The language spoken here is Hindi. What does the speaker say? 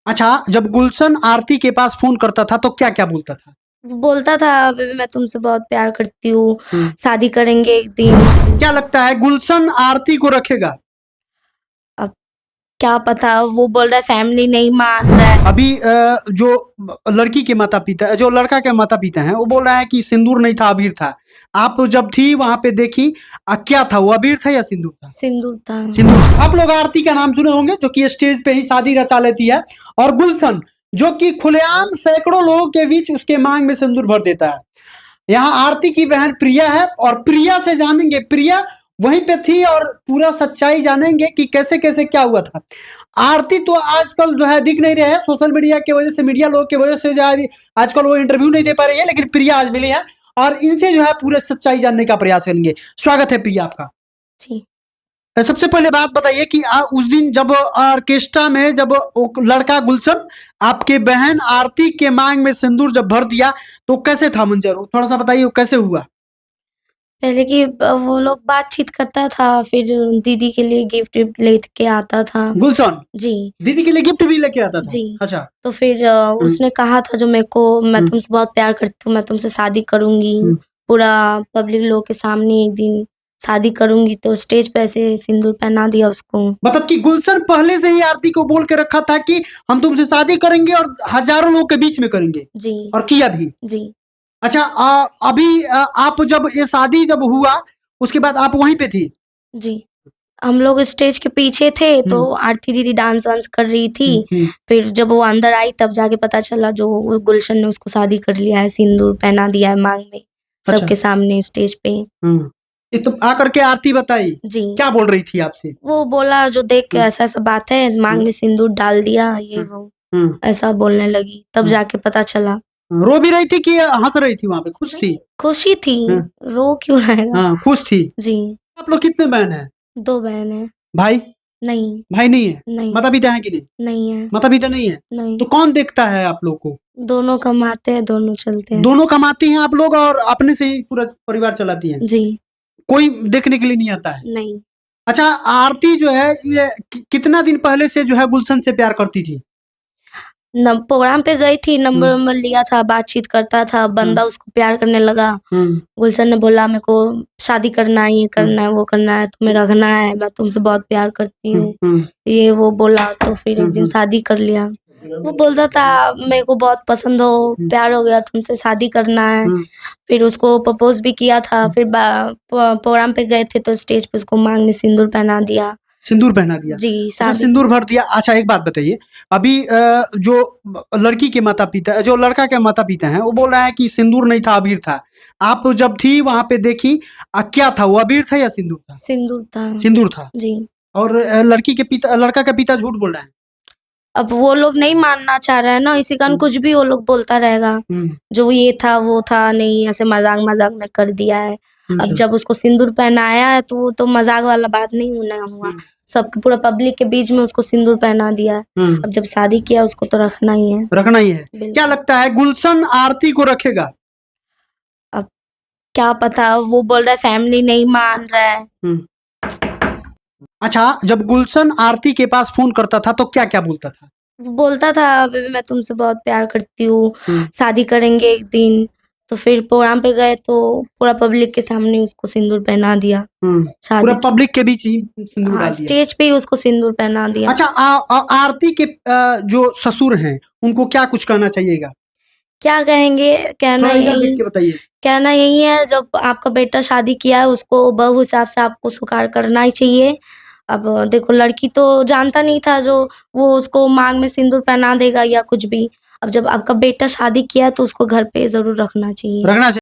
अच्छा, जब गुलशन आरती के पास फ़ोन करता था तो क्या-क्या बोलता था? वो बोलता था बेबी मैं तुमसे बहुत प्यार करती हूँ, हुँ। शादी करेंगे एक दिन। क्या लगता है गुलशन आरती को रखेगा? अब क्या पता, वो बोल रहा है फैमिली नहीं मान रहा है। अभी जो लड़की के माता-पिता जो लड़का के माता-पिता हैं, वो बोल रहा है कि सिंदूर नहीं था, अबीर था। आप जब थी वहाँ पे देखी क्या था वो अबीर था या सिंदूर था? सिंदूर था। सिंदूर। आप लोग आरती का नाम सुने होंगे जो कि स्टेज पे ही शादी रचा लेती है और गुलशन जो कि खुलेआम सैकड़ों लोगों के बीच उसके मांग में सिंदूर भर देता है। यहाँ आरती की बहन प्रिया है और प्रिया से जानेंगे, प्रिया वहीं पे थी और पूरा सच्चाई जानेंगे कि कैसे-कैसे क्या हुआ था। आरती तो आजकल जो है दिख नहीं रहे हैं, सोशल मीडिया की वजह से, मीडिया लोगों की वजह से जो है आजकल वो इंटरव्यू नहीं दे पा रही है, लेकिन प्रिया आज मिली है और इनसे जो है पूरे सच्चाई जानने का प्रयास करेंगे। स्वागत है प्रिया आपका। जी। सबसे पहले बात बताइए कि उस दिन जब ऑर्केस्ट्रा में जब वो लड़का गुलशन आपके बहन आरती के मांग में सिंदूर जब भर दिया, तो कैसे था मंजर? वो थोड़ा-सा बताइए वो कैसे हुआ? पहले कि वो लोग बातचीत करता था, फिर दीदी के लिए गिफ्ट विफ्ट लेके आता था। गुलशन जी। दीदी के लिए गिफ्ट भी लेके आता था? जी। अच्छा। तो फिर हुँ, उसने कहा था जो मेरे को मैं हुँ, तुमसे बहुत प्यार करती हूँ, मैं तुमसे शादी करूँगी। हुँ। पूरा पब्लिक लोग के सामने एक दिन शादी करूँगी, तो स्टेज पे ऐसे सिंदूर पहना दिया उसको। मतलब कि गुलशन पहले से ही आरती को बोल के रखा था कि हम तुमसे शादी करेंगे और हज़ारों लोग के बीच में करेंगे जी। और किया भी। जी। अच्छा अभी आप जब ये शादी जब हुआ, उसके बाद आप वहीं पे थी? जी। हम लोग स्टेज के पीछे थे, तो हुँ, आरती दीदी डांस वांस कर रही थी। हुँ, हुँ। फिर जब वो अंदर आई तब जाके पता चला जो वो गुलशन ने उसको शादी कर लिया है, सिंदूर पहना दिया है मांग में, अच्छा। सबके सामने स्टेज पे। हुँ। ये तो आकर के आरती बताई, जी। क्या बोल रही थी आपसे? वो बोला जो देख के हुँ, ऐसा-ऐसा बात है, मांग हुँ, में सिंदूर डाल दिया ये हुँ, वो, हुँ, ऐसा बोलने लगी। तब हुँ। जाके पता चला। रो भी रही थी कि हँस रही थी वहाँ पे, खुश थी? नहीं, खुशी थी, हुँ, रो क्यों रहेगा? हाँ, खुश थी। जी। आप लोग कितने बहन हैं? 2 बहन हैं। भाई? नहीं, भाई नहीं है? नहीं, माता-पिता हैं कि नहीं? नहीं है, माता-पिता नहीं है? नहीं। तो कौन देखता है आप लोग को? दोनों कमाते हैं, दोनों चलते हैं। दोनों कमाती हैं आप लोग और अपने से ही पूरा परिवार चलाती हैं? जी। कोई देखने के लिए नहीं आता है? नहीं। अच्छा आरती जो है ये कितना दिन पहले से जो है गुलशन से प्यार करती थी? प्रोग्राम पे गई थी, हुँ, नंबर-वंबर लिया था, बातचीत करता था, हुँ, बंदा उसको प्यार करने लगा। हुँ, गुलशन ने बोला मेरे को शादी करना है, ये हुँ, करना है, वो करना है, तुम्हें रखना है, मैं तुमसे बहुत प्यार करती हुँ, हूँ। हुँ, ये वो बोला तो फिर हुँ, एक दिन हुँ, शादी कर लिया। वो बोलता था मेरे को बहुत पसंद हो, हुँ, प्यार हो गया, तुमसे शादी करना है। हुँ, फिर उसको प्रपोज़ भी किया था, हुँ। फिर प्रोग्राम पे गए थे तो स्टेज पे उसको माँग में सिंदूर पहना दिया। सिंदूर पहना दिया। जी, अच्छा शादी सिंदूर भर दिया। अच्छा एक बात बताइए, अभी जो लड़की के माता-पिता जो लड़का के माता-पिता हैं, वो बोल रहा है कि सिंदूर नहीं था, अबीर था। आप जब थी वहाँ पे देखी क्या था वो अबीर था या सिंदूर था? सिंदूर था। सिंदूर था जी। और लड़का का पिता झूठ बोल रहा है। अब वो लोग नहीं मानना चाह रहे हैं ना, इसी कारण हुँ, कुछ भी वो लोग बोलता रहेगा। हुँ, जो ये था, वो था, नहीं ऐसे मज़ाक-मज़ाक में कर दिया है। अब अच्छा। जब उसको सिंदूर पहनाया है तो वो तो मज़ाक वाला बात नहीं होना हुआ। हुँ, सबके पूरा पब्लिक के बीच में उसको सिंदूर पहना दिया है। हुँ, अब जब शादी किया उसको तो रखना ही है। रखना ही है। क्या बिल्कुल। लगता है गुलशन आरती को रखेगा? अब क्या पता, वो बोल रहा है फैमिली नहीं मान रहा है। हुँ। अच्छा जब गुलशन आरती के पास फ़ोन करता था तो क्या-क्या बोलता था? वो बोलता था बेबी मैं तुमसे बहुत प्यार करती हूँ, हुँ, शादी करेंगे एक दिन। तो फिर प्रोग्राम पे गए तो पूरा पब्लिक के सामने उसको सिंदूर पहना दिया, हुँ। पूरा शादी की। पब्लिक के बीच ही सिंदूर हाँ, डाल दिया। स्टेज पे ही उसको सिंदूर पहना दिया। अच्छा आरती के जो ससुर हैं, उनको क्या कुछ कहना चाहिएगा? क्या कहेंगे, थोड़ा इधर देख के बताइए। कहना यही है जब आपका बेटा शादी किया है उसको बहू हिसाब से आपको स्वीकार करना ही चाहिए। अब देखो लड़की तो जानता नहीं था जो वो उसको माँग में सिंदूर पहना देगा या कुछ भी। अब जब आपका बेटा शादी किया है तो उसको घर पे ज़रूर रखना चाहिए। रखना चाहिए।